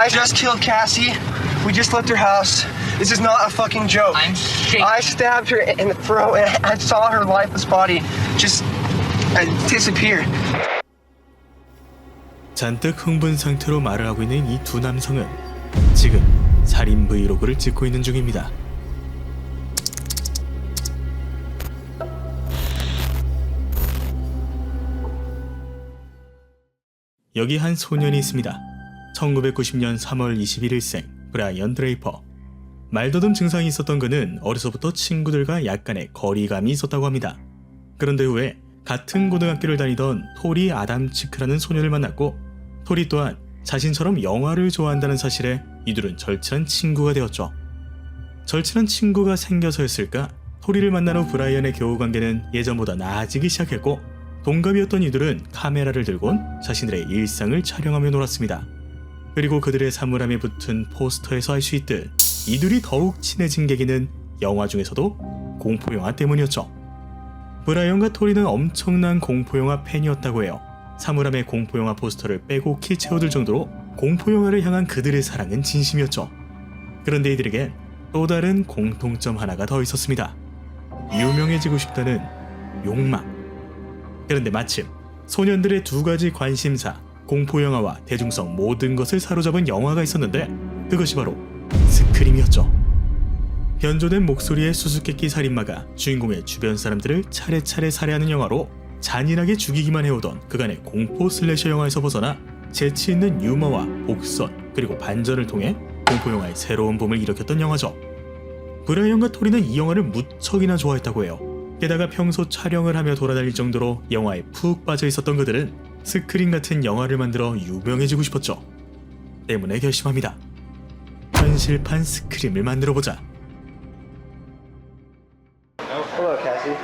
I just killed Cassie. We just left her house. This is not a fucking joke. I'm shaking. I stabbed her in the throat and I saw her lifeless body just disappear. 잔뜩 흥분 상태로 말을 하고 있는 이 두 남성은 지금 살인 브이로그를 찍고 있는 중입니다. 여기 한 소년이 있습니다. 1990년 3월 21일생 브라이언 드레이퍼. 말더듬 증상이 있었던 그는 어려서부터 친구들과 약간의 거리감이 있었다고 합니다. 그런데 후에 같은 고등학교를 다니던 토리 아담치크라는 소년을 만났고, 토리 또한 자신처럼 영화를 좋아한다는 사실에 이둘은 절친한 친구가 되었죠. 절친한 친구가 생겨서였을까? 토리를 만난 후 브라이언의 교우관계는 예전보다 나아지기 시작했고, 동갑이었던 이들은 카메라를 들곤 자신들의 일상을 촬영하며 놀았습니다. 그리고 그들의 사물함에 붙은 포스터에서 알 수 있듯 이들이 더욱 친해진 계기는 영화 중에서도 공포영화 때문이었죠. 브라이언과 토리는 엄청난 공포영화 팬이었다고 해요. 사물함에 공포영화 포스터를 빼곡히 채워둘 정도로 공포영화를 향한 그들의 사랑은 진심이었죠. 그런데 이들에겐 또 다른 공통점 하나가 더 있었습니다. 유명해지고 싶다는 욕망. 그런데 마침 소년들의 두 가지 관심사, 공포영화와 대중성 모든 것을 사로잡은 영화가 있었는데 그것이 바로 스크림이었죠. 변조된 목소리의 수수께끼 살인마가 주인공의 주변 사람들을 차례차례 살해하는 영화로 잔인하게 죽이기만 해오던 그간의 공포 슬래셔 영화에서 벗어나 재치있는 유머와 복선 그리고 반전을 통해 공포영화의 새로운 붐을 일으켰던 영화죠. 브라이언과 토리는 이 영화를 무척이나 좋아했다고 해요. 게다가 평소 촬영을 하며 돌아다닐 정도로 영화에 푹 빠져 있었던 그들은 스크림 같은 영화를 만들어 유명해지고 싶었죠. 때문에 결심합니다. 현실판 스크림을 만들어보자. Hello, Cassie.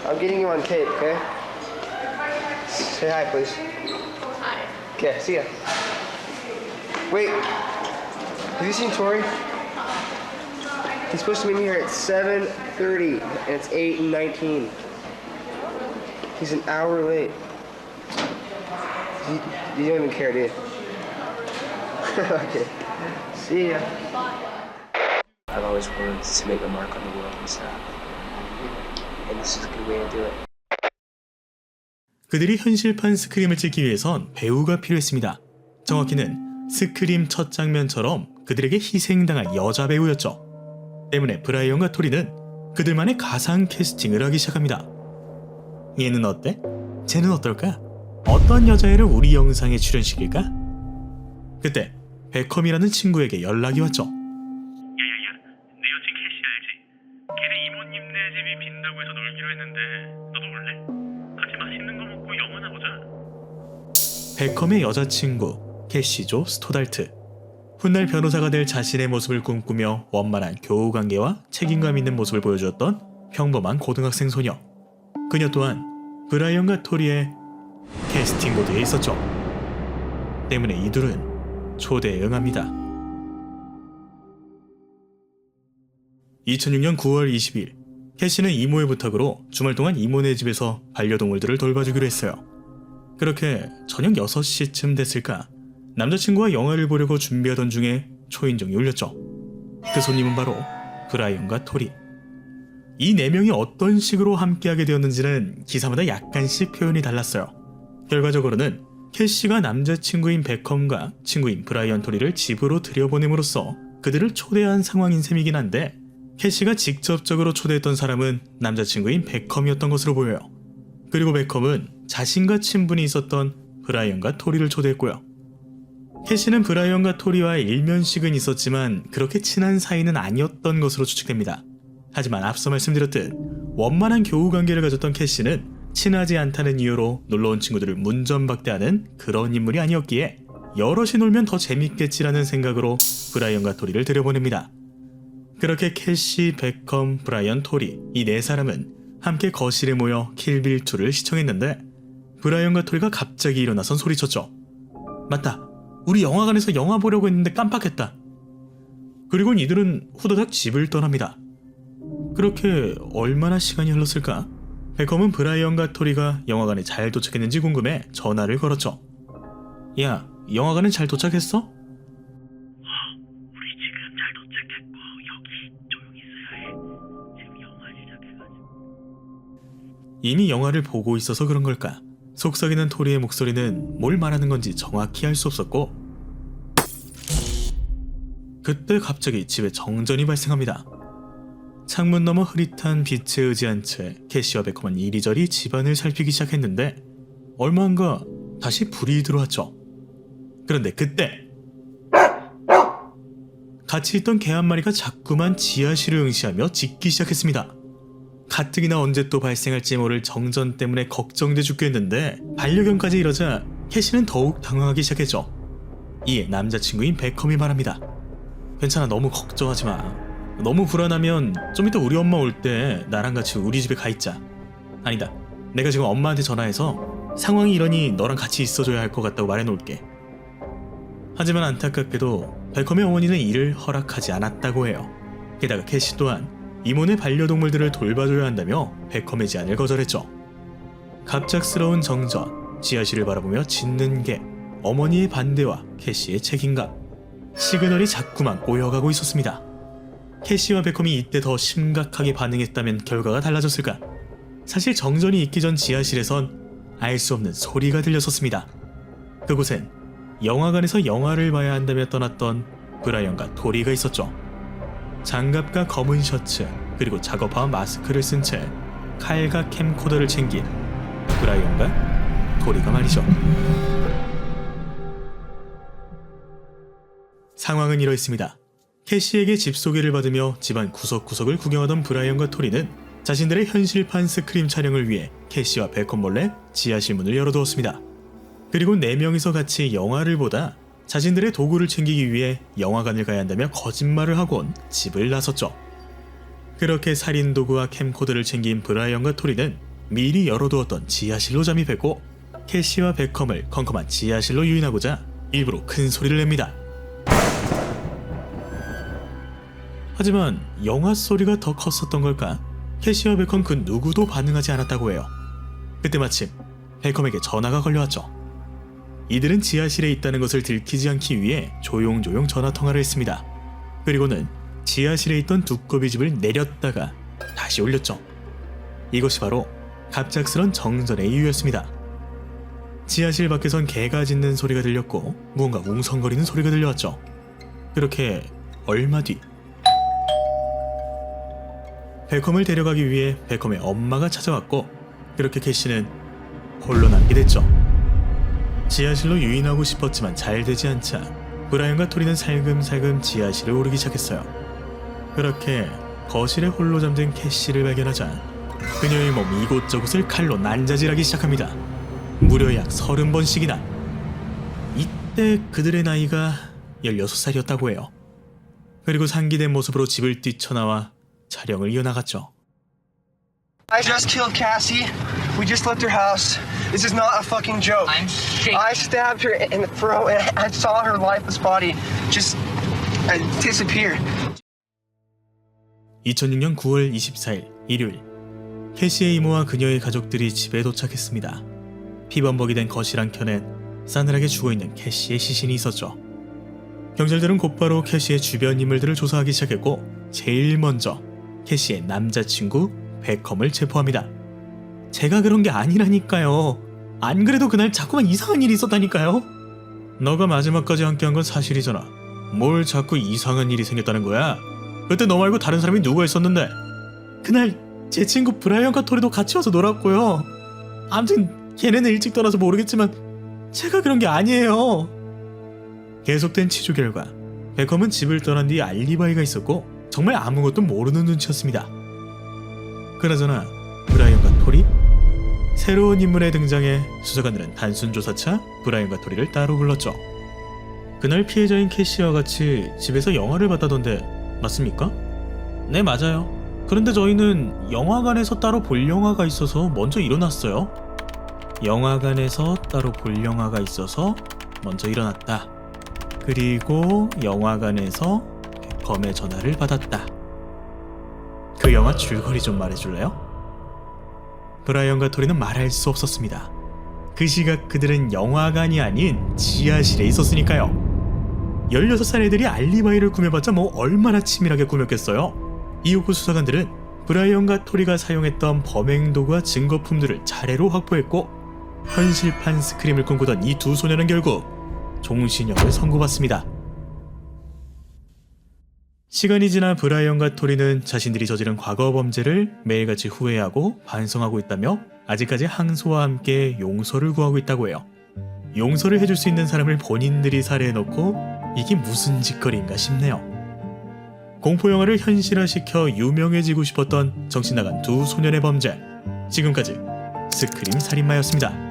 I'm getting you on tape, okay? Say hi, please. Hi. Okay, see ya. Wait, have you seen Tori? He's supposed to meet me here at 7:30, and it's 8:19. He's an hour late. You don't even care, do you? Okay. See ya. I've always wanted to make a mark on the world and stuff. And this is a good way to do it. 그들이 현실판 스크림을 찍기 위해선 배우가 필요했습니다. 정확히는 스크림 첫 장면처럼 그들에게 희생당할 여자 배우였죠. 때문에 브라이언과 토리는 그들만의 가상 캐스팅을 하기 시작합니다. 얘는 어때? 쟤는 어떨까? 어떤 여자애를 우리 영상에 출연시킬까? 그때 베컴이라는 친구에게 연락이 왔죠. 야야야, 내 여친 캐시 알지? 걔네 이모님네 집이 빈다고 해서 놀기로 했는데 너도 올래? 같이 맛있는 거 먹고 영화나 보자. 베컴의 여자친구 캐시조 스토달트. 훗날 변호사가 될 자신의 모습을 꿈꾸며 원만한 교우관계와 책임감 있는 모습을 보여주었던 평범한 고등학생 소녀. 그녀 또한 브라이언과 토리의 캐스팅 보드에 있었죠. 때문에 이둘은 초대에 응합니다. 2006년 9월 20일 캐시는 이모의 부탁으로 주말 동안 이모네 집에서 반려동물들을 돌봐주기로 했어요. 그렇게 저녁 6시쯤 됐을까 남자친구와 영화를 보려고 준비하던 중에 초인종이 울렸죠. 그 손님은 바로 브라이언과 토리. 이 4명이 어떤 식으로 함께하게 되었는지는 기사마다 약간씩 표현이 달랐어요. 결과적으로는 캐시가 남자친구인 베컴과 친구인 브라이언 토리를 집으로 들여보냄으로써 그들을 초대한 상황인 셈이긴 한데, 캐시가 직접적으로 초대했던 사람은 남자친구인 베컴이었던 것으로 보여요. 그리고 베컴은 자신과 친분이 있었던 브라이언과 토리를 초대했고요. 캐시는 브라이언과 토리와 일면식은 있었지만 그렇게 친한 사이는 아니었던 것으로 추측됩니다. 하지만 앞서 말씀드렸듯 원만한 교우관계를 가졌던 캐시는 친하지 않다는 이유로 놀러온 친구들을 문전박대하는 그런 인물이 아니었기에 여럿이 놀면 더 재밌겠지라는 생각으로 브라이언과 토리를 들여보냅니다. 그렇게 캐시, 베컴, 브라이언, 토리 이 4사람은 함께 거실에 모여 킬빌2를 시청했는데, 브라이언과 토리가 갑자기 일어나선 소리쳤죠. 맞다! 우리 영화관에서 영화 보려고 했는데 깜빡했다. 그리고 이들은 후다닥 집을 떠납니다. 그렇게 얼마나 시간이 흘렀을까? 베컴은 브라이언과 토리가 영화관에 잘 도착했는지 궁금해 전화를 걸었죠. 야, 영화관은 잘 도착했어? 우리 지금 잘 도착했고 여기 조용히 있어야 해. 지금 영화 시작해가지고. 이미 영화를 보고 있어서 그런 걸까? 속삭이는 토리의 목소리는 뭘 말하는 건지 정확히 알 수 없었고, 그때 갑자기 집에 정전이 발생합니다. 창문 너머 흐릿한 빛에 의지한 채 캐시와 베컴은 이리저리 집안을 살피기 시작했는데 얼마 안가 다시 불이 들어왔죠. 그런데 그때 같이 있던 개 한 마리가 자꾸만 지하실을 응시하며 짖기 시작했습니다. 가뜩이나 언제 또 발생할지 모를 정전 때문에 걱정돼 죽겠는데 반려견까지 이러자 캐시는 더욱 당황하기 시작했죠. 이에 남자친구인 베컴이 말합니다. 괜찮아, 너무 걱정하지 마. 너무 불안하면 좀 이따 우리 엄마 올 때 나랑 같이 우리 집에 가 있자. 아니다, 내가 지금 엄마한테 전화해서 상황이 이러니 너랑 같이 있어줘야 할 것 같다고 말해놓을게. 하지만 안타깝게도 베컴의 어머니는 이를 허락하지 않았다고 해요. 게다가 캐시 또한 이모네 반려동물들을 돌봐줘야 한다며 베컴의 제안을 거절했죠. 갑작스러운 정전, 지하실을 바라보며 짖는 개, 어머니의 반대와 캐시의 책임감, 시그널이 자꾸만 꼬여가고 있었습니다. 캐시와 베컴이 이때 더 심각하게 반응했다면 결과가 달라졌을까? 사실 정전이 있기 전 지하실에선 알 수 없는 소리가 들렸었습니다. 그곳엔 영화관에서 영화를 봐야 한다며 떠났던 브라이언과 토리가 있었죠. 장갑과 검은 셔츠, 그리고 작업화 마스크를 쓴 채 칼과 캠코더를 챙긴 브라이언과 토리가 말이죠. 상황은 이러했습니다. 캐시에게 집 소개를 받으며 집안 구석구석을 구경하던 브라이언과 토리는 자신들의 현실판 스크림 촬영을 위해 캐시와 베컴 몰래 지하실 문을 열어두었습니다. 그리고 4명이서 같이 영화를 보다 자신들의 도구를 챙기기 위해 영화관을 가야 한다며 거짓말을 하곤 집을 나섰죠. 그렇게 살인 도구와 캠코더를 챙긴 브라이언과 토리는 미리 열어두었던 지하실로 잠입했고 캐시와 베컴을 컴컴한 지하실로 유인하고자 일부러 큰 소리를 냅니다. 하지만 영화 소리가 더 컸었던 걸까? 캐시와 베컴 그 누구도 반응하지 않았다고 해요. 그때 마침 베컴에게 전화가 걸려왔죠. 이들은 지하실에 있다는 것을 들키지 않기 위해 조용조용 전화통화를 했습니다. 그리고는 지하실에 있던 두꺼비 집을 내렸다가 다시 올렸죠. 이것이 바로 갑작스런 정전의 이유였습니다. 지하실 밖에선 개가 짖는 소리가 들렸고 무언가 웅성거리는 소리가 들려왔죠. 그렇게 얼마 뒤 베컴을 데려가기 위해 베컴의 엄마가 찾아왔고 그렇게 캐시는 홀로 남게 됐죠. 지하실로 유인하고 싶었지만 잘 되지 않자 브라이언과 토리는 살금살금 지하실을 오르기 시작했어요. 그렇게 거실에 홀로 잠든 캐시를 발견하자 그녀의 몸 이곳저곳을 칼로 난자질하기 시작합니다. 무려 약 30번씩이나. 이때 그들의 나이가 16살이었다고 해요. 그리고 상기된 모습으로 집을 뛰쳐나와 촬영을 이어나갔죠. I just killed Cassie. We just left her house. This is not a fucking joke. I'm shaking. I stabbed her in the throat and I saw her lifeless body just disappear. 2006년 9월 24일 일요일, 캐시의 이모와 그녀의 가족들이 집에 도착했습니다. 피범벅이 된 거실 한켠엔 싸늘하게 죽어있는 캐시의 시신이 있었죠. 경찰들은 곧바로 캐시의 주변 인물들을 조사하기 시작했고 제일 먼저 캐시의 남자친구 베컴을 체포합니다. 제가 그런 게 아니라니까요. 안 그래도 그날 자꾸만 이상한 일이 있었다니까요. 너가 마지막까지 함께한 건 사실이잖아. 뭘 자꾸 이상한 일이 생겼다는 거야? 그때 너 말고 다른 사람이 누가 있었는데? 그날 제 친구 브라이언과 토리도 같이 와서 놀았고요. 아무튼 걔네는 일찍 떠나서 모르겠지만 제가 그런 게 아니에요. 계속된 치조 결과 베컴은 집을 떠난 뒤 알리바이가 있었고 정말 아무것도 모르는 눈치였습니다. 그나저나 브라이언과 토리? 새로운 인물의 등장에 수사관들은 단순 조사차 브라이언과 토리를 따로 불렀죠. 그날 피해자인 캐시와 같이 집에서 영화를 봤다던데 맞습니까? 네, 맞아요. 그런데 저희는 영화관에서 따로 볼 영화가 있어서 먼저 일어났어요. 영화관에서 따로 볼 영화가 있어서 먼저 일어났다. 그리고 영화관에서 베컴의 전화를 받았다. 그 영화 줄거리 좀 말해줄래요? 브라이언과 토리는 말할 수 없었습니다. 그 시각 그들은 영화관이 아닌 지하실에 있었으니까요. 16살 애들이 알리바이를 꾸며봤자 뭐 얼마나 치밀하게 꾸몄겠어요. 이후구 수사관들은 브라이언과 토리가 사용했던 범행 도구와 증거품들을 차례로 확보했고 현실판 스크림을 꿈꾸던 이 두 소녀는 결국 종신형을 선고받습니다. 시간이 지나 브라이언과 토리는 자신들이 저지른 과거 범죄를 매일같이 후회하고 반성하고 있다며 아직까지 항소와 함께 용서를 구하고 있다고 해요. 용서를 해줄 수 있는 사람을 본인들이 살해해놓고 이게 무슨 짓거리인가 싶네요. 공포영화를 현실화시켜 유명해지고 싶었던 정신나간 두 소년의 범죄. 지금까지 스크림 살인마였습니다.